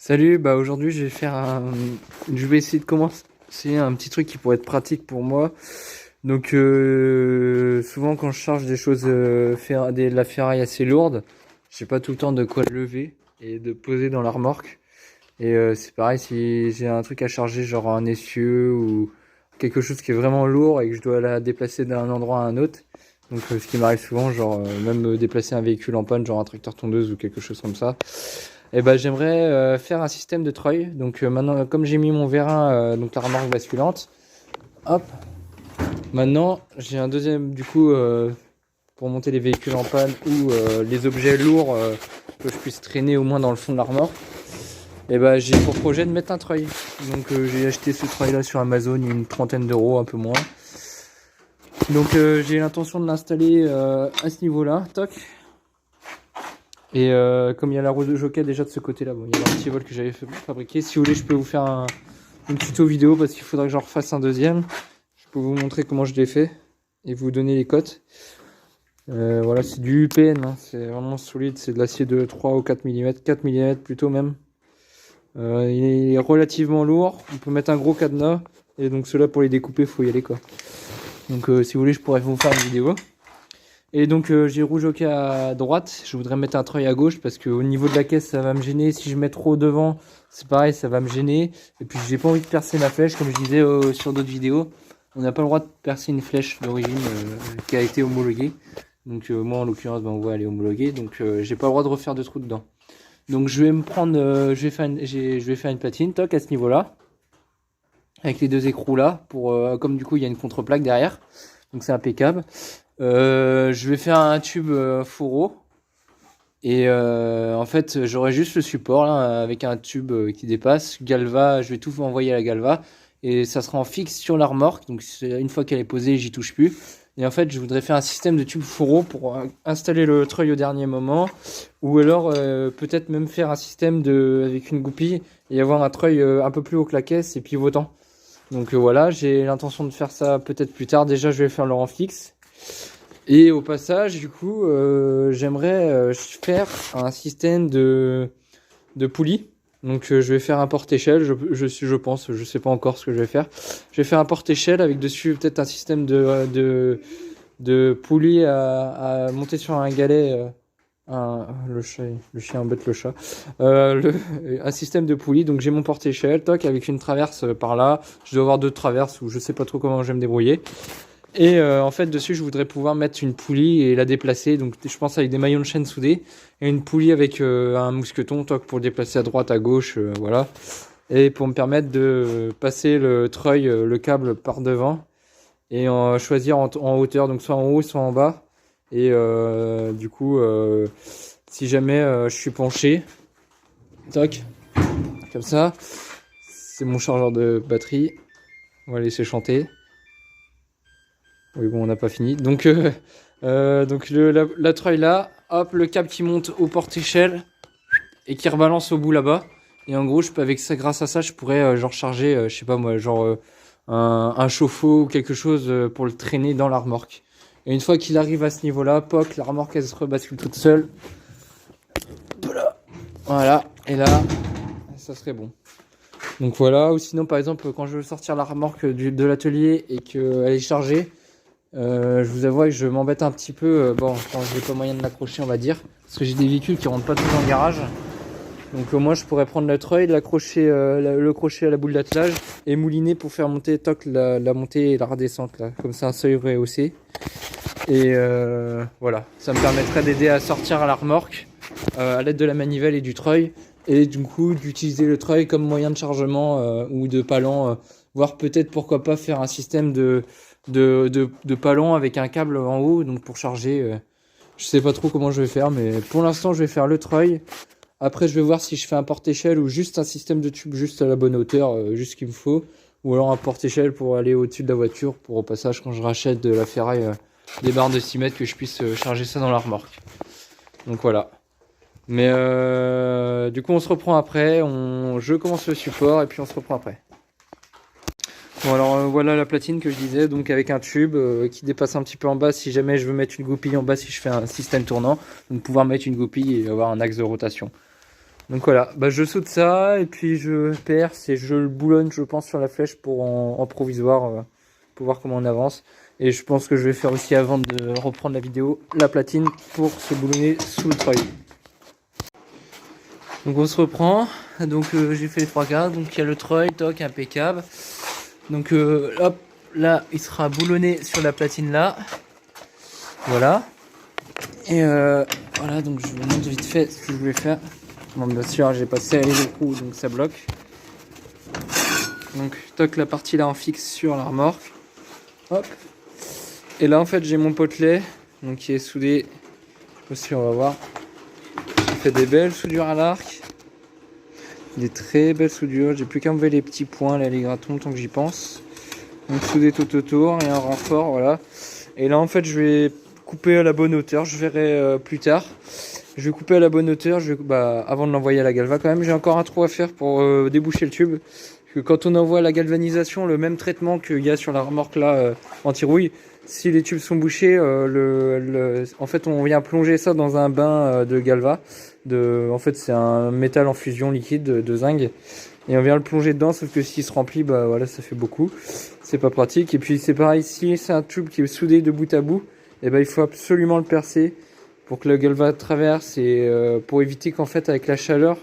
Salut, bah aujourd'hui je vais faire je vais essayer de commencer un petit truc qui pourrait être pratique pour moi. Donc souvent quand je charge des choses, de la ferraille assez lourde, j'ai pas tout le temps de quoi le lever et de poser dans la remorque. Et c'est pareil si j'ai un truc à charger, genre un essieu ou quelque chose qui est vraiment lourd et que je dois la déplacer d'un endroit à un autre. Donc ce qui m'arrive souvent, genre même déplacer un véhicule en panne, genre un tracteur tondeuse ou quelque chose comme ça. Et ben j'aimerais faire un système de treuil. Donc maintenant, comme j'ai mis mon vérin, donc la remorque basculante, hop. Maintenant, j'ai un deuxième du coup pour monter les véhicules en panne ou les objets lourds que je puisse traîner au moins dans le fond de la remorque. Et ben j'ai pour projet de mettre un treuil. Donc j'ai acheté ce treuil là sur Amazon, il y a une trentaine d'euros, un peu moins. Donc j'ai l'intention de l'installer à ce niveau-là, toc. Et comme il y a la roue de jockey déjà de ce côté-là, bon, il y a un petit vol que j'avais fabriqué. Si vous voulez, je peux vous faire une tuto vidéo parce qu'il faudra que j'en refasse un deuxième. Je peux vous montrer comment je l'ai fait et vous donner les cotes. Voilà, c'est du UPN, hein, c'est vraiment solide. C'est de l'acier de 3 ou 4 mm, 4 mm plutôt même. Il est relativement lourd. On peut mettre un gros cadenas. Et donc ceux-là, pour les découper, il faut y aller quoi. Donc si vous voulez, je pourrais vous faire une vidéo. Et donc j'ai rouge hockey à droite, je voudrais mettre un treuil à gauche parce qu'au niveau de la caisse ça va me gêner, si je mets trop devant c'est pareil, ça va me gêner. Et puis j'ai pas envie de percer ma flèche comme je disais sur d'autres vidéos, on n'a pas le droit de percer une flèche d'origine qui a été homologuée. Donc moi en l'occurrence on voit elle est homologuée, donc j'ai pas le droit de refaire de trous dedans. Donc je vais me prendre, je vais faire une platine, toc à ce niveau là, avec les deux écrous là, pour comme du coup il y a une contreplaque derrière, donc c'est impeccable. Je vais faire un tube fourreau et en fait j'aurai juste le support là avec un tube qui dépasse galva, je vais tout envoyer à la galva et ça sera en fixe sur la remorque, donc une fois qu'elle est posée j'y touche plus. Et en fait je voudrais faire un système de tube fourreau pour installer le treuil au dernier moment, ou alors peut-être même faire un système avec une goupille et avoir un treuil un peu plus haut que la caisse et pivotant. Donc voilà, j'ai l'intention de faire ça peut-être plus tard. Déjà je vais faire le rang fixe. Et au passage, du coup, j'aimerais faire un système de poulies. Donc je vais faire un porte-échelle, je pense, je sais pas encore ce que je vais faire. Je vais faire un porte-échelle avec dessus peut-être un système de poulies à monter sur un galet. Le chien embête le chat. Un système de poulies. Donc j'ai mon porte-échelle, toc, avec une traverse par là. Je dois avoir deux traverses ou je sais pas trop comment je vais me débrouiller. Et en fait dessus je voudrais pouvoir mettre une poulie et la déplacer, donc je pense avec des maillons de chaîne soudés et une poulie avec un mousqueton toc pour le déplacer à droite à gauche, voilà, et pour me permettre de passer le treuil, le câble par devant et choisir en hauteur, donc soit en haut soit en bas. Et du coup si jamais je suis penché, toc, comme ça, c'est mon chargeur de batterie, on va laisser chanter. Oui bon on n'a pas fini. Donc la treuil là, hop, le câble qui monte au porte-échelle et qui rebalance au bout là-bas. Et en gros je peux avec ça, grâce à ça je pourrais genre charger, je sais pas moi, genre un chauffe-eau ou quelque chose pour le traîner dans la remorque. Et une fois qu'il arrive à ce niveau là, poc, la remorque elle se rebascule toute seule. Voilà, et là ça serait bon. Donc voilà, ou sinon par exemple quand je veux sortir la remorque de l'atelier et qu'elle est chargée, je vous avoue que je m'embête un petit peu, bon, quand j'ai pas moyen de l'accrocher on va dire, parce que j'ai des véhicules qui rentrent pas tous dans le garage. Donc au moins je pourrais prendre le treuil, l'accrocher, le crochet à la boule d'attelage et mouliner pour faire monter toc la montée et la redescente là, comme ça un seuil rehaussé. Et voilà, ça me permettrait d'aider à sortir à la remorque à l'aide de la manivelle et du treuil, et du coup d'utiliser le treuil comme moyen de chargement ou de palan, voire peut-être pourquoi pas faire un système de palan avec un câble en haut, donc pour charger. Je sais pas trop comment je vais faire, mais pour l'instant je vais faire le treuil. Après je vais voir si je fais un porte-échelle ou juste un système de tube juste à la bonne hauteur, juste ce qu'il me faut, ou alors un porte-échelle pour aller au-dessus de la voiture pour au passage quand je rachète de la ferraille des barres de 6 mètres que je puisse charger ça dans la remorque. Donc voilà. Mais du coup on se reprend après, je commence le support et puis on se reprend après. Bon alors voilà la platine que je disais, donc avec un tube qui dépasse un petit peu en bas si jamais je veux mettre une goupille en bas, si je fais un système tournant, donc pouvoir mettre une goupille et avoir un axe de rotation. Donc voilà, bah je saute ça et puis je perce et je le boulonne, je pense, sur la flèche pour en provisoire, pour voir comment on avance. Et je pense que je vais faire aussi, avant de reprendre la vidéo, la platine pour se boulonner sous le treuil. Donc on se reprend. Donc j'ai fait les 3 quarts. Donc il y a le treuil, toc, impeccable. Donc hop, là il sera boulonné sur la platine là. Voilà. Et voilà, donc je vous montre vite fait ce que je voulais faire. Bon, bien sûr, j'ai passé les écrous, donc ça bloque. Donc toc, la partie là en fixe sur la remorque. Hop. Et là en fait j'ai mon potelet, donc qui est soudé. Aussi on va voir. J'ai fait des belles soudures à l'arc. Des très belles soudures. J'ai plus qu'à enlever les petits points là, les gratons, tant que j'y pense. Donc soudé tout autour et un renfort, voilà. Et là en fait je vais couper à la bonne hauteur. Je verrai plus tard. Je vais couper à la bonne hauteur. Avant de l'envoyer à la galva quand même, j'ai encore un trou à faire pour déboucher le tube. Parce que quand on envoie la galvanisation, le même traitement qu'il y a sur la remorque là anti-rouille, si les tubes sont bouchés, en fait on vient plonger ça dans un bain de galva. En fait c'est un métal en fusion liquide de zinc. Et on vient le plonger dedans, sauf que s'il se remplit, bah voilà, ça fait beaucoup. C'est pas pratique. Et puis c'est pareil, si c'est un tube qui est soudé de bout à bout, et ben il faut absolument le percer pour que la galva traverse et pour éviter qu'en fait avec la chaleur,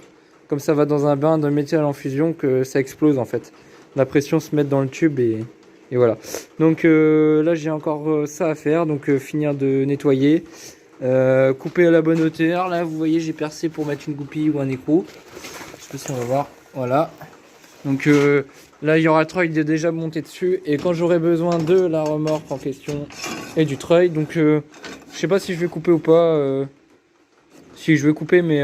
comme ça va dans un bain de métal en fusion, que ça explose en fait. La pression se mette dans le tube et voilà. Donc là j'ai encore ça à faire, donc finir de nettoyer, couper à la bonne hauteur. Là vous voyez j'ai percé pour mettre une goupille ou un écrou. Je sais pas si on va voir. Voilà. Donc là il y aura le treuil déjà monté dessus, et quand j'aurai besoin de la remorque en question et du treuil, donc je sais pas si je vais couper ou pas. Si je vais couper, mais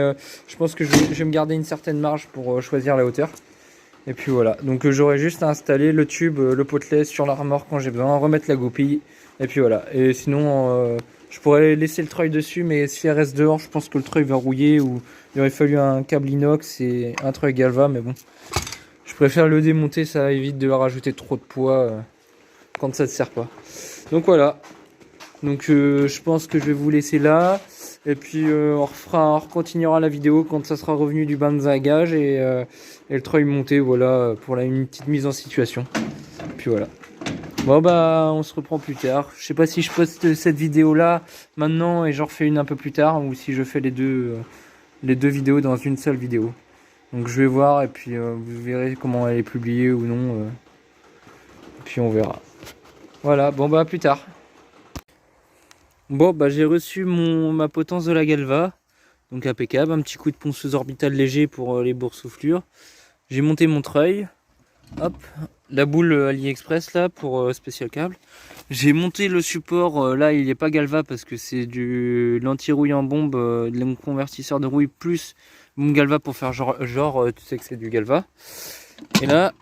je pense que je vais me garder une certaine marge pour choisir la hauteur. Et puis voilà, donc j'aurai juste à installer le tube, le potelet sur la remorque quand j'ai besoin, remettre la goupille, et puis voilà. Et sinon je pourrais laisser le treuil dessus, mais si elle reste dehors, je pense que le treuil va rouiller, ou il aurait fallu un câble inox et un treuil galva, mais bon. Je préfère le démonter, ça évite de rajouter trop de poids quand ça ne sert pas. Donc voilà. Donc je pense que je vais vous laisser là. Et puis on continuera la vidéo quand ça sera revenu du bain de zingage et le treuil monté, voilà, pour une petite mise en situation. Et puis voilà. Bon bah on se reprend plus tard. Je sais pas si je poste cette vidéo là maintenant et j'en refais une un peu plus tard, ou si je fais les deux vidéos dans une seule vidéo. Donc je vais voir, et puis vous verrez comment elle est publiée ou non. Et puis on verra. Voilà, bon bah à plus tard. Bon bah j'ai reçu ma potence de la galva. Donc impeccable, un petit coup de ponceuse orbitale léger pour les boursouflures. J'ai monté mon treuil. Hop, la boule AliExpress là pour spécial câble. J'ai monté le support, là il n'est pas galva parce que c'est de l'anti-rouille en bombe, de mon convertisseur de rouille plus mon galva pour faire genre tu sais que c'est du galva. Et là,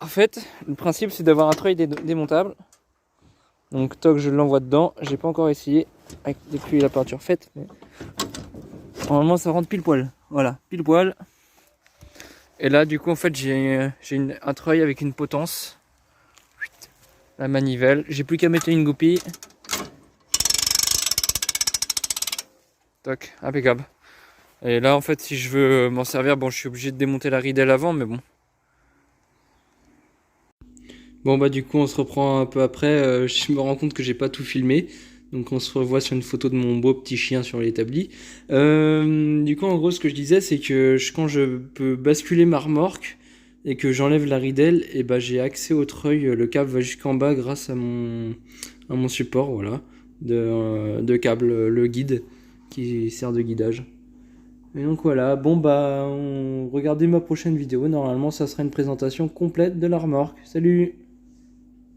en fait, le principe c'est d'avoir un treuil démontable. Donc toc, je l'envoie dedans. J'ai pas encore essayé depuis la peinture faite, mais normalement ça rentre pile poil. Voilà, pile poil. Et là du coup en fait j'ai un treuil avec une potence. La manivelle. J'ai plus qu'à mettre une goupille. Toc, impeccable. Et là en fait si je veux m'en servir, bon je suis obligé de démonter la ridelle avant, mais bon. Bon bah du coup on se reprend un peu après, je me rends compte que j'ai pas tout filmé. Donc on se revoit sur une photo de mon beau petit chien sur l'établi. Du coup en gros ce que je disais c'est que quand je peux basculer ma remorque et que j'enlève la ridelle, et bah j'ai accès au treuil, le câble va jusqu'en bas grâce à mon support, voilà, de câble, le guide qui sert de guidage. Et donc voilà, bon bah regardez ma prochaine vidéo, normalement ça sera une présentation complète de la remorque. Salut!